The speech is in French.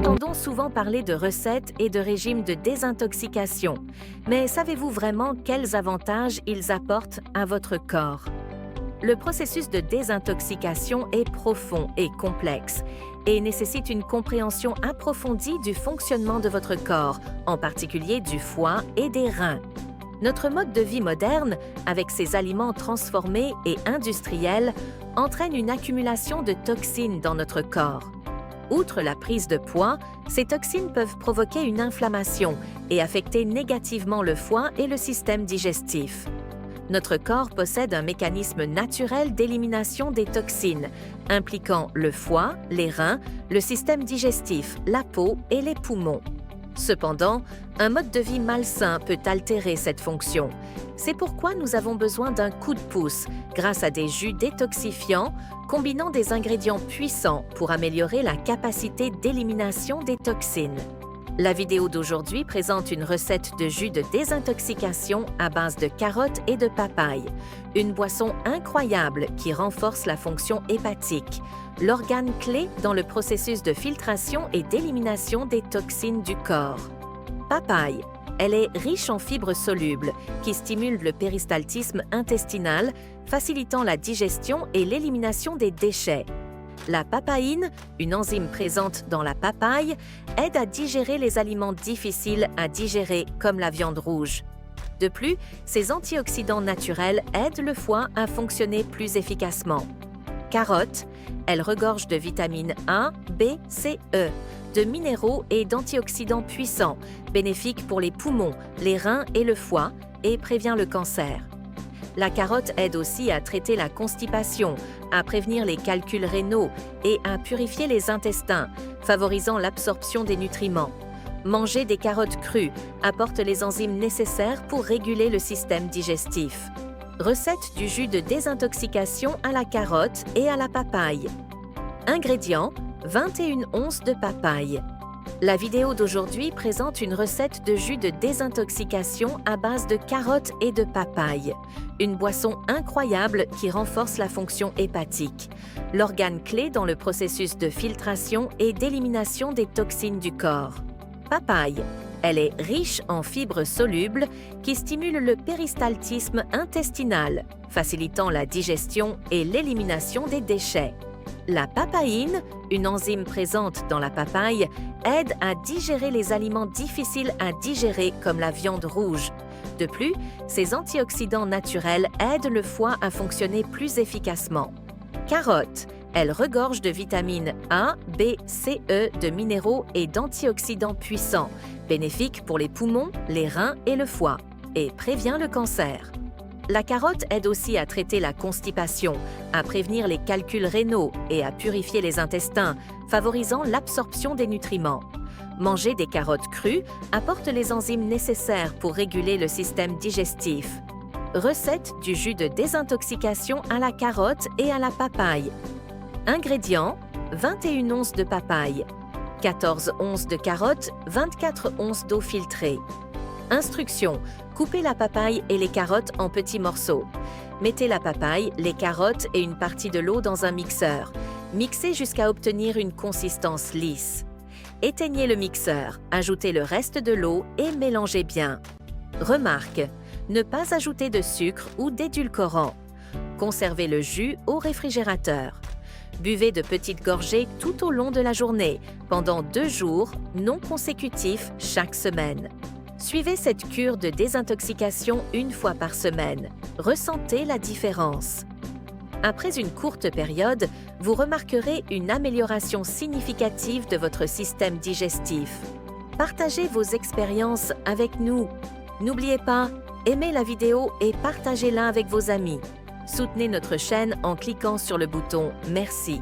entendons souvent parler de recettes et de régimes de désintoxication, mais savez-vous vraiment quels avantages ils apportent à votre corps? Le processus de désintoxication est profond et complexe et nécessite une compréhension approfondie du fonctionnement de votre corps, en particulier du foie et des reins. Notre mode de vie moderne, avec ses aliments transformés et industriels, entraîne une accumulation de toxines dans notre corps. Outre la prise de poids, ces toxines peuvent provoquer une inflammation et affecter négativement le foie et le système digestif. Notre corps possède un mécanisme naturel d'élimination des toxines, impliquant le foie, les reins, le système digestif, la peau et les poumons. Cependant, un mode de vie malsain peut altérer cette fonction. C'est pourquoi nous avons besoin d'un coup de pouce grâce à des jus détoxifiants combinant des ingrédients puissants pour améliorer la capacité d'élimination des toxines. La vidéo d'aujourd'hui présente une recette de jus de désintoxication à base de carottes et de papaye, une boisson incroyable qui renforce la fonction hépatique, l'organe clé dans le processus de filtration et d'élimination des toxines du corps. Papaye. Elle est riche en fibres solubles qui stimulent le péristaltisme intestinal, facilitant la digestion et l'élimination des déchets. La papaïne, une enzyme présente dans la papaye, aide à digérer les aliments difficiles à digérer comme la viande rouge. De plus, ces antioxydants naturels aident le foie à fonctionner plus efficacement. Carotte, elle regorge de vitamines A, B, C, E, de minéraux et d'antioxydants puissants, bénéfiques pour les poumons, les reins et le foie, et prévient le cancer. La carotte aide aussi à traiter la constipation, à prévenir les calculs rénaux et à purifier les intestins, favorisant l'absorption des nutriments. Manger des carottes crues apporte les enzymes nécessaires pour réguler le système digestif. Recette du jus de désintoxication à la carotte et à la papaye. Ingrédients: 21 onces de papaye. La vidéo d'aujourd'hui présente une recette de jus de désintoxication à base de carottes et de papaye, une boisson incroyable qui renforce la fonction hépatique, l'organe clé dans le processus de filtration et d'élimination des toxines du corps. Papaye. Elle est riche en fibres solubles qui stimulent le péristaltisme intestinal, facilitant la digestion et l'élimination des déchets. La papaïne, une enzyme présente dans la papaye, aide à digérer les aliments difficiles à digérer comme la viande rouge. De plus, ces antioxydants naturels aident le foie à fonctionner plus efficacement. Carotte. Elle regorge de vitamines A, B, C, E, de minéraux et d'antioxydants puissants, bénéfiques pour les poumons, les reins et le foie, et prévient le cancer. La carotte aide aussi à traiter la constipation, à prévenir les calculs rénaux et à purifier les intestins, favorisant l'absorption des nutriments. Manger des carottes crues apporte les enzymes nécessaires pour réguler le système digestif. Recette du jus de désintoxication à la carotte et à la papaye. Ingrédients: 21 onces de papaye, 14 onces de carottes, 24 onces d'eau filtrée. Instructions: coupez la papaye et les carottes en petits morceaux. Mettez la papaye, les carottes et une partie de l'eau dans un mixeur. Mixez jusqu'à obtenir une consistance lisse. Éteignez le mixeur, ajoutez le reste de l'eau et mélangez bien. Remarque: ne pas ajouter de sucre ou d'édulcorant. Conservez le jus au réfrigérateur. Buvez de petites gorgées tout au long de la journée, pendant 2 jours non consécutifs chaque semaine. Suivez cette cure de désintoxication 1 fois par semaine. Ressentez la différence. Après une courte période, vous remarquerez une amélioration significative de votre système digestif. Partagez vos expériences avec nous. N'oubliez pas, aimez la vidéo et partagez-la avec vos amis. Soutenez notre chaîne en cliquant sur le bouton « Merci ».